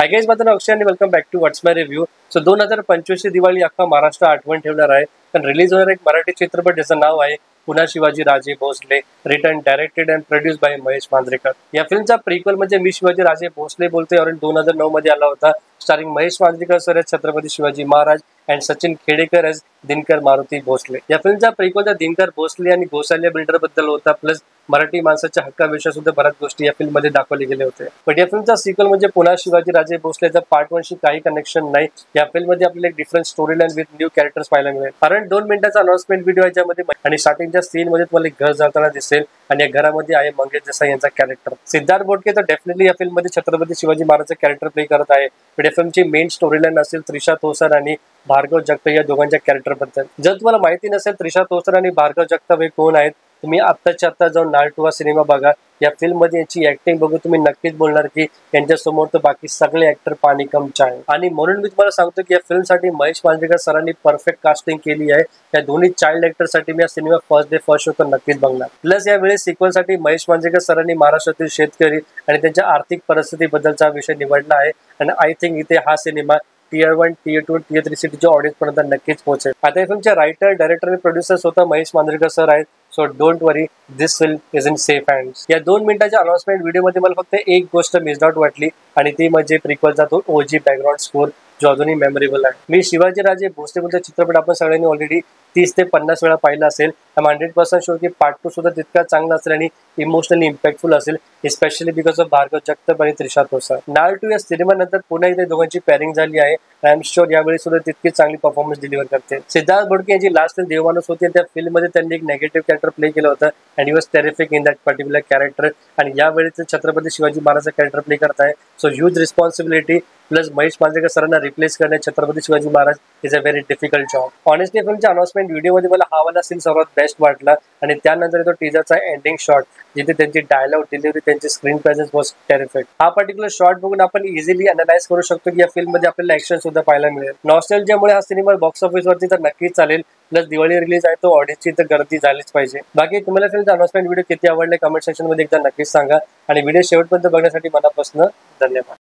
Hi guys, माझं नाव अक्षय आणि welcome back to what's my review. So 2025 ची दिवाळी अख्खा महाराष्ट्र आठवण ठेवणार आहे. पण रिलीज होणार एक मराठी चित्रपट ज्याचं नाव आहे पुन्हा Shivaji Raje Bhosale, written directed and produce by Mahesh Manjrekar. या फिल्मचा प्रिक्वल म्हणजे मी शिवाजी राजे भोसले बोलतोय और 2009 मध्ये आला होता. Starring Mahesh Manjrekar sir as Chhatrapati Shivaji Maharaj and Sachin Khedekar as Dinkar Maruti Bhosale. या फिल्मचा प्रिक्वल दिनकर भोसले आणि गोसाल्या बिल्डर बद्दल होता. प्लस मराठी माणसाच्या हक्काविषयी सुद्धा बऱ्याच गोष्टी या फिल्म मध्ये दाखवले गेले होते. पण या फिल्मचा सिक्वल म्हणजे पुन्हा शिवाजी राजे भोसलेचा पार्ट 1 शी काही कनेक्शन नाही. या फिल्म मध्ये आपल्याला एक different story line with new characters पाहायला मिळेल. कारण 2 मिनिटाचा अनाउन्समेंट व्हिडिओ याच्यामध्ये आणि स्टार्टिंगच्या सीन मध्ये तुम्हाला एक घर जाताना दिसेल आणि या घरामध्ये आहे मंगेश देसाई यांचा कॅरेक्टर. सिद्धार्थ बोडके तर डेफिनेटली या फिल्म मध्ये छत्रपती शिवाजी महाराजचा कॅरेक्टर प्ले करत आहे. पण या फिल्मची मेन स्टोरी लाईन असेल त्रिशा तोसर आणि भार्गव जगताप या दोघांच्या कॅरेक्टर बद्दल. जर तुम्हाला माहिती नसेल त्रिशा तोसर आणि भार्गव जगताप हे कोण आहेत, तुम्ही आत्ताच्या आत्ता जाऊन नाळ 2 हा सिनेमा बघा. या फिल्म मध्ये यांची ऍक्टिंग बघून तुम्ही नक्कीच बोलणार की यांच्या समोर तर बाकी सगळे ऍक्टर पाणी कम चाय. आणि म्हणून मी तुम्हाला सांगतो की या फिल्म साठी महेश मांजरेकर सरांनी परफेक्ट कास्टिंग केली आहे. या दोन्ही चाइल्ड ऍक्टर साठी मी या cinema first day first show तर नक्कीच बघणार. प्लस यावेळेस सिक्वल साठी महेश मांजरेकर सरांनी महाराष्ट्रातील शेतकरी आणि त्यांच्या आर्थिक परिस्थितीबद्दलचा विषय निवडला आहे. आणि आय थिंक इथे हा सिनेमा Tier 1, Tier 2, Tier 3 सिटीच्या ऑडियन्स पर्यंत नक्कीच पोहोचेल. आता या फिल्मचे रायटर, डायरेक्टर आणि प्रोड्युसर स्वतः महेश मांजरेकर सर आहेत. So don't worry, this film is in safe hands. या 2 मिनिटाच्या अनाउन्समेंट व्हिडिओमध्ये मला फक्त एक गोष्ट मिस आउट वाटली आणि ती म्हणजे प्रिक्वलचा तो ओजी बॅकग्राऊंड स्कोर जो अजूनही मेमोरेबल आहे. मी शिवाजी राजे भोसले चित्रपट आपण सगळ्यांनी ऑलरेडी 30 ते 50 वेळा पाहिला असेल. 100% शुअर की पार्ट 2 सुद्धा तितका चांगला असेल आणि इमोशनली इम्पॅक्टफुल असेल, specially because of Bhargav Jagtap आणि त्रिशा तोसर. नाळ 2 या सिनेमानंतर पुन्हा इथे दोघांची पॅरिंग झाली आहे. आय एम शुअर यावेळी सुद्धा तितकी चांगली परफॉर्मन्स डिलिव्हर करते. सिद्धार्थ बोडके यांची लास्ट फिल्म देवमाणूस होती आणि त्या फिल्म मध्ये त्यांनी एक नेगेटिव्ह कॅरेक्टर प्ले केलं होतं and he was terrific in that particular character. आणि यावेळी ते छत्रपती शिवाजी महाराजचा कॅरेक्टर प्ले करत आहे. So huge responsibility. Plus Mahesh Manjrekar सरांना रिप्लेस करणे Chhatrapati Shivaji Maharaj is a very difficult job. Honestly फिल्मच्या अनाउन्समेंट व्हिडिओमध्ये मला हा वाला सीन सर्वात बेस्ट वाटला. आणि त्यानंतर तो टीजरचा एंडिंग शॉट जिथे त्यांची डायलॉग डिलिव्हरी, त्यांची स्क्रीन प्रेझेन्स वॉज टेरिफिक. हा पर्टिक्युलर शॉट बघून आपण इझिली अनालाइज करू शकतो की या फिल्म मध्ये आपल्याला ऍक्शन सुद्धा पाहायला मिळेल. नॉस्टॅल्जियामुळे हा सिनेमा बॉक्स ऑफिस वरती तर नक्कीच चालेल. प्लस दिवाळी रिलीज आहे तो ऑडियन्सची तर गर्दी झालीच पाहिजे. बाकी तुम्हाला फिल्मचा अनाउन्समेंट व्हिडिओ किती आवडले कमेंट सेक्शन मध्ये एकदा नक्कीच सांगा. आणि व्हिडिओ शेवटपर्यंत बघण्यासाठी मनापासून धन्यवाद.